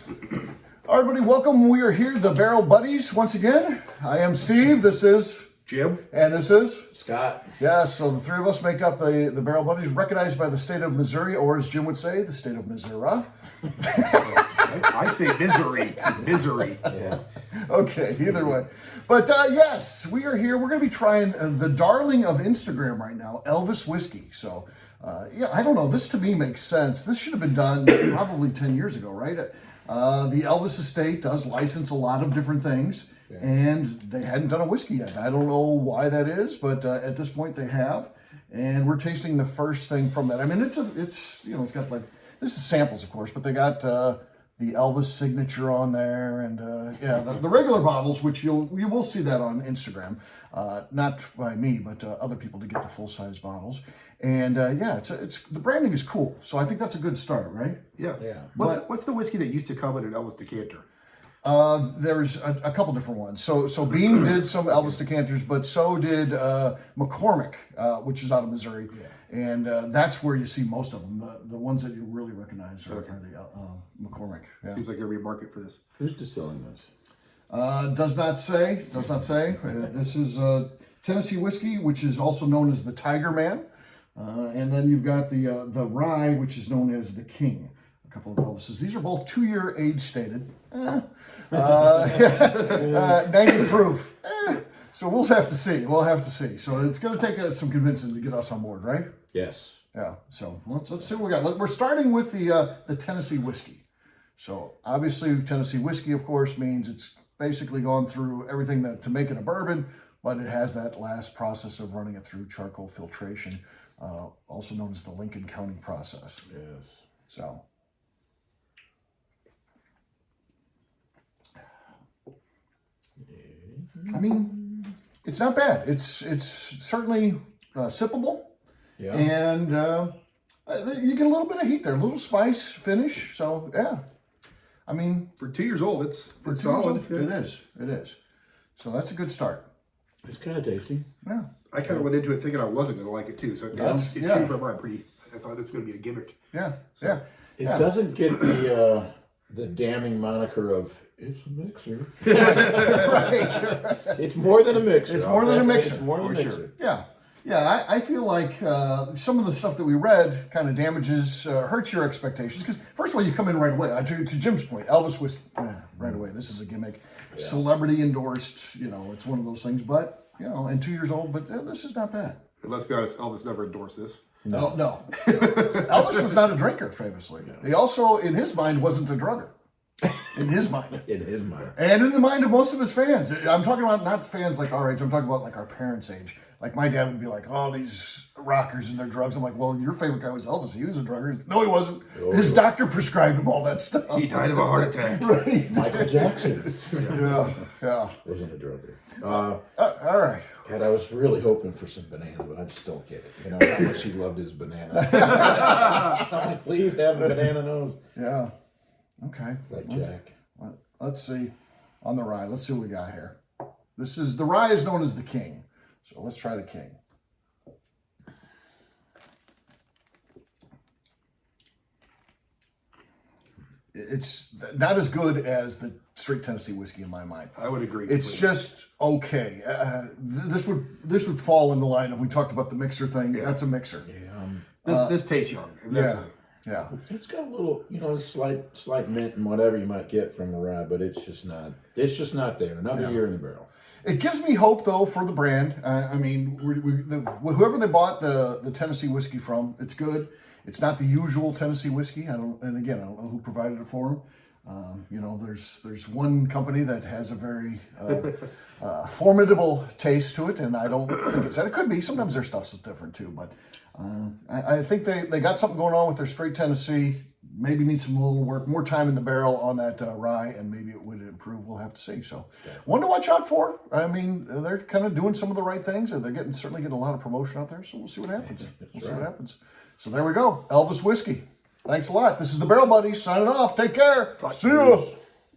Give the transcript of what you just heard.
All right, everybody, welcome. We are here, the Barrel Buddies, once again. I am Steve. This is Jim. And this is Scott. Yeah, so the three of us make up the Barrel Buddies, recognized by the state of Missouri, or as Jim would say, the state of Missouri. I say misery. Misery. Yeah. Okay, either way. But yes, we are here. We're going to be trying the darling of Instagram right now, Elvis whiskey. So, yeah, I don't know. This to me makes sense. This should have been done probably 10 years ago, right? The Elvis estate does license a lot of different things, and they hadn't done a whiskey yet. I don't know why that is, but at this point they have, and we're tasting the first thing from that. I mean, it's got like, this is samples, of course, but they got the Elvis signature on there, and the regular bottles, which you will see that on Instagram, not by me, but other people to get the full size bottles. And it's the branding is cool, so I think that's a good start, right? Yeah. Yeah. What's the whiskey that used to come in an Elvis decanter? There's a couple different ones. So Beam did some Elvis decanters, but so did McCormick, which is out of Missouri. Yeah. And that's where you see most of them. The ones that you really recognize are the McCormick. Yeah. Seems like there'll be a market for this. Who's distilling this? Does not say. This is Tennessee whiskey, which is also known as the Tiger Man. And then you've got the rye, which is known as the King. A couple of Elvises. These are both 2-year age stated. 90 proof. So we'll have to see. So it's going to take some convincing to get us on board, right? Yes. Yeah. So let's see what we got. We're starting with the Tennessee whiskey. So obviously Tennessee whiskey, of course, means it's basically gone through everything to make it a bourbon, but it has that last process of running it through charcoal filtration, also known as the Lincoln County process. Yes. So. I mean, it's not bad. It's certainly sippable. Yeah. And you get a little bit of heat there, a little spice finish. So, yeah. I mean, For 2 years old, it's for solid. It is. So that's a good start. It's kind of tasty. Yeah. I kind of went into it thinking I wasn't going to like it too. So it changed my mind pretty. I thought it's going to be a gimmick. Yeah. It doesn't get the damning moniker of it's a mixer. Right. It's more than a mixer. It's more than a mixer. It's more than a mixer. Sure. Yeah. Yeah, I feel like some of the stuff that we read kind of damages, hurts your expectations. Because first of all, you come in right away. To Jim's point, Elvis whiskey, right away. This is a gimmick. Yeah. Celebrity endorsed, it's one of those things. But, and 2 years old, but this is not bad. And let's be honest, Elvis never endorsed this. No. Elvis was not a drinker, famously. No. He also, in his mind, wasn't a drugger. In his mind. In his mind. And in the mind of most of his fans. I'm talking about not fans like our age. I'm talking about like our parents' age. Like my dad would be like, oh, these rockers and their drugs. I'm like, well, your favorite guy was Elvis. He was a drugger. No, he wasn't. His doctor prescribed him all that stuff. He died of a heart attack. Right. Michael Jackson. Yeah. Wasn't a drugger. All right. God, I was really hoping for some banana, but I just don't get it. How much he loved his banana. Please have a banana nose. Yeah. Okay. Like Jack. Let's see. On the rye, let's see what we got here. The rye is known as the King. So let's try the King. It's not as good as the straight Tennessee whiskey in my mind. I would agree. It's just okay. This would fall in the line of, we talked about the mixer thing. Yeah. That's a mixer. Yeah. This tastes young. And Yeah. It's got a little, slight mint and whatever you might get from a rye, but it's just not there. Another year in the barrel. It gives me hope though for the brand. I mean, whoever they bought the Tennessee whiskey from, it's good. It's not the usual Tennessee whiskey. I don't know who provided it for them. There's one company that has a very formidable taste to it, and I don't think it's that. It could be. Sometimes their stuff's different too, but I think they got something going on with their straight Tennessee. Maybe need some little work, more time in the barrel on that rye, and maybe it would improve. We'll have to see. So, one to watch out for. I mean, they're kind of doing some of the right things, and they're certainly getting a lot of promotion out there. So we'll see what happens. See what happens. So there we go, Elvis whiskey. Thanks a lot. This is the Barrel Buddies signing off. Take care. See you.